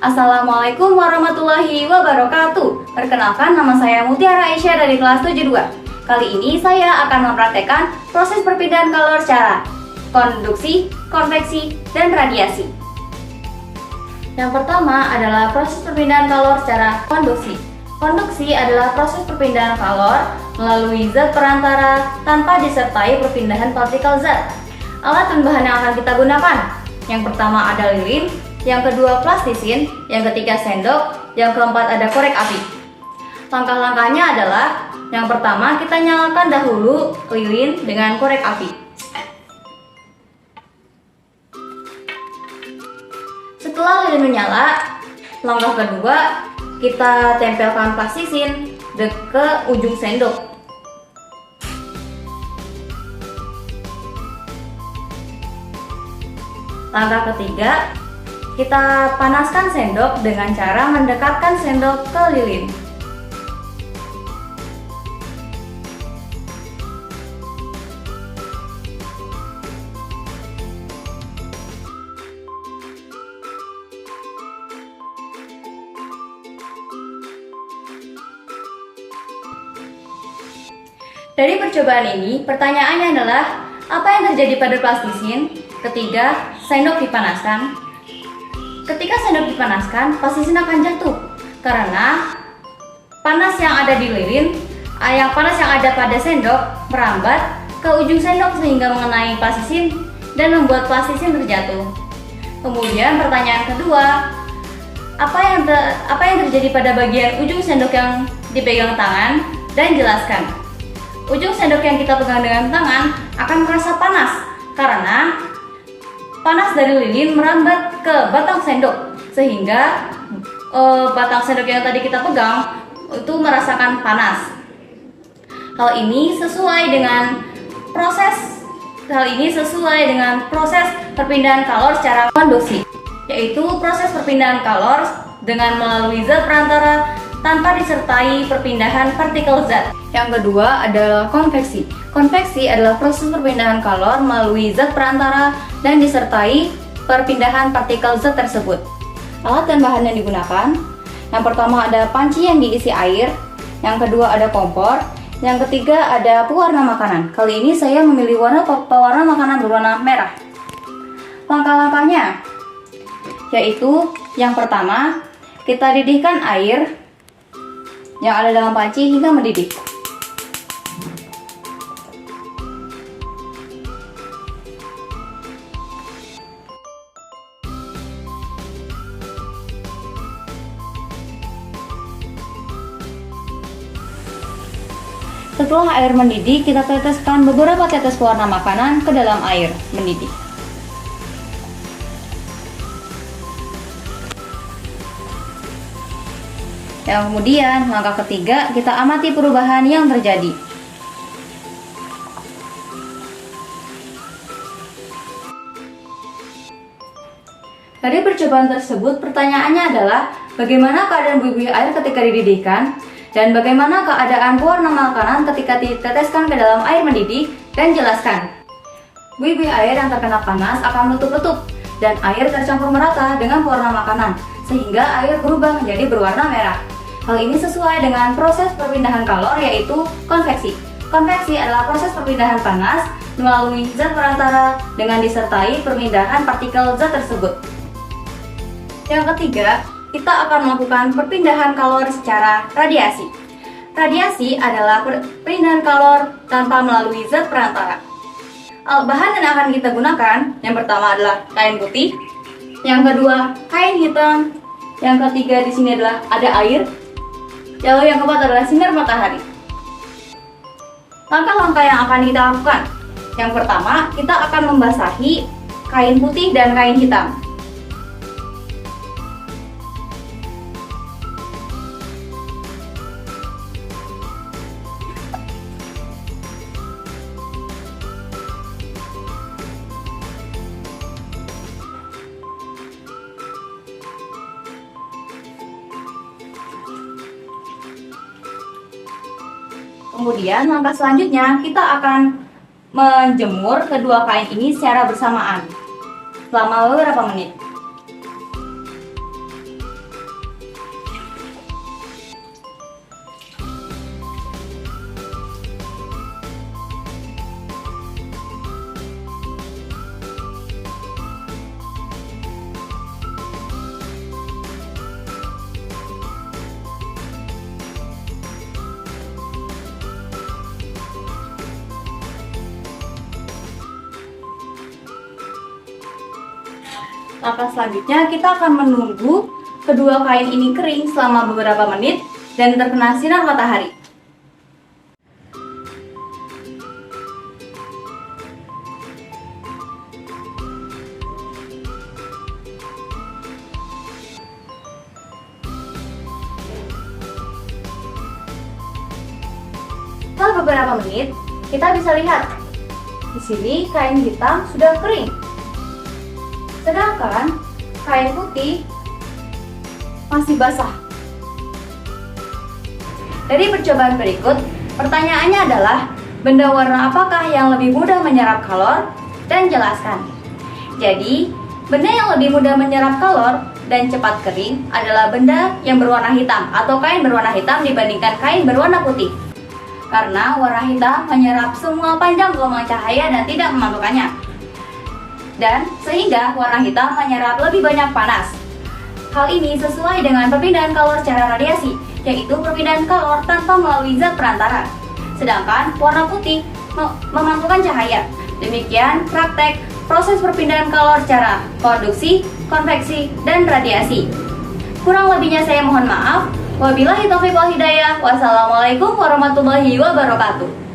Assalamualaikum warahmatullahi wabarakatuh. Perkenalkan, nama saya Mutiara Aisyah dari kelas 72. Kali ini saya akan mempraktekkan proses perpindahan kalor secara konduksi, konveksi, dan radiasi. Yang pertama adalah proses perpindahan kalor secara konduksi. Konduksi adalah proses perpindahan kalor melalui zat perantara tanpa disertai perpindahan partikel zat. Alat dan bahan yang akan kita gunakan: yang pertama ada lilin, yang kedua plastisin, yang ketiga sendok, yang keempat ada korek api. Langkah-langkahnya adalah: yang pertama, kita nyalakan dahulu lilin dengan korek api. Setelah lilin menyala, langkah kedua, kita tempelkan plastisin ke ujung sendok. Langkah ketiga, kita panaskan sendok dengan cara mendekatkan sendok ke lilin. Dari percobaan ini, pertanyaannya adalah apa yang terjadi pada plastisin ketika sendok dipanaskan? Ketika sendok dipanaskan, plastisin akan jatuh karena panas yang ada di lilin, panas yang ada pada sendok merambat ke ujung sendok sehingga mengenai plastisin dan membuat plastisin terjatuh. Kemudian pertanyaan kedua, apa yang terjadi pada bagian ujung sendok yang dipegang tangan, dan jelaskan. Ujung sendok yang kita pegang dengan tangan akan merasa panas karena panas dari lilin merambat ke batang sendok sehingga batang sendok yang tadi kita pegang itu merasakan panas. Hal ini sesuai dengan proses perpindahan kalor secara konduksi, yaitu proses perpindahan kalor dengan melalui zat perantara tanpa disertai perpindahan partikel zat. Yang kedua adalah konveksi. Konveksi adalah proses perpindahan kalor melalui zat perantara dan disertai perpindahan partikel zat tersebut. Alat dan bahan yang digunakan: yang pertama ada panci yang diisi air, yang kedua ada kompor, yang ketiga ada pewarna makanan. Kali ini saya memilih pewarna makanan berwarna merah. Langkah-langkahnya yaitu: yang pertama, kita didihkan air yang ada dalam panci hingga mendidih. Setelah air mendidih, kita teteskan beberapa tetes pewarna makanan ke dalam air mendidih. Yang kemudian, langkah ketiga, kita amati perubahan yang terjadi. Dari percobaan tersebut, pertanyaannya adalah bagaimana keadaan buih-buih air ketika dididihkan, dan bagaimana keadaan pewarna makanan ketika diteteskan ke dalam air mendidih, dan jelaskan. Buih-buih air yang terkena panas akan meletup-letup, dan air tercampur merata dengan pewarna makanan, sehingga air berubah menjadi berwarna merah. Hal ini sesuai dengan proses perpindahan kalor, yaitu konveksi. Konveksi adalah proses perpindahan panas melalui zat perantara dengan disertai perpindahan partikel zat tersebut. Yang ketiga, kita akan melakukan perpindahan kalor secara radiasi. Radiasi adalah perpindahan kalor tanpa melalui zat perantara. Bahan yang akan kita gunakan, yang pertama adalah kain putih, yang kedua kain hitam, yang ketiga di sini adalah ada air, lalu yang keempat adalah sinar matahari. Langkah-langkah yang akan kita lakukan: yang pertama, kita akan membasahi kain putih dan kain hitam. Kemudian langkah selanjutnya kita akan menjemur kedua kain ini secara bersamaan selama beberapa menit. Langkah selanjutnya kita akan menunggu kedua kain ini kering selama beberapa menit dan terkena sinar matahari. Setelah beberapa menit, kita bisa lihat di sini kain hitam sudah kering. Sedangkan kain putih masih basah. Dari percobaan berikut, pertanyaannya adalah benda warna apakah yang lebih mudah menyerap kalor? Dan jelaskan. Jadi, benda yang lebih mudah menyerap kalor dan cepat kering adalah benda yang berwarna hitam atau kain berwarna hitam dibandingkan kain berwarna putih. Karena warna hitam menyerap semua panjang gelombang cahaya dan tidak memantulkannya. Dan sehingga warna hitam menyerap lebih banyak panas. Hal ini sesuai dengan perpindahan kalor secara radiasi, yaitu perpindahan kalor tanpa melalui zat perantara. Sedangkan warna putih memantulkan cahaya. Demikian praktek proses perpindahan kalor secara konduksi, konveksi, dan radiasi. Kurang lebihnya saya mohon maaf. Wabillahi taufiq wal hidayah. Wassalamualaikum warahmatullahi wabarakatuh.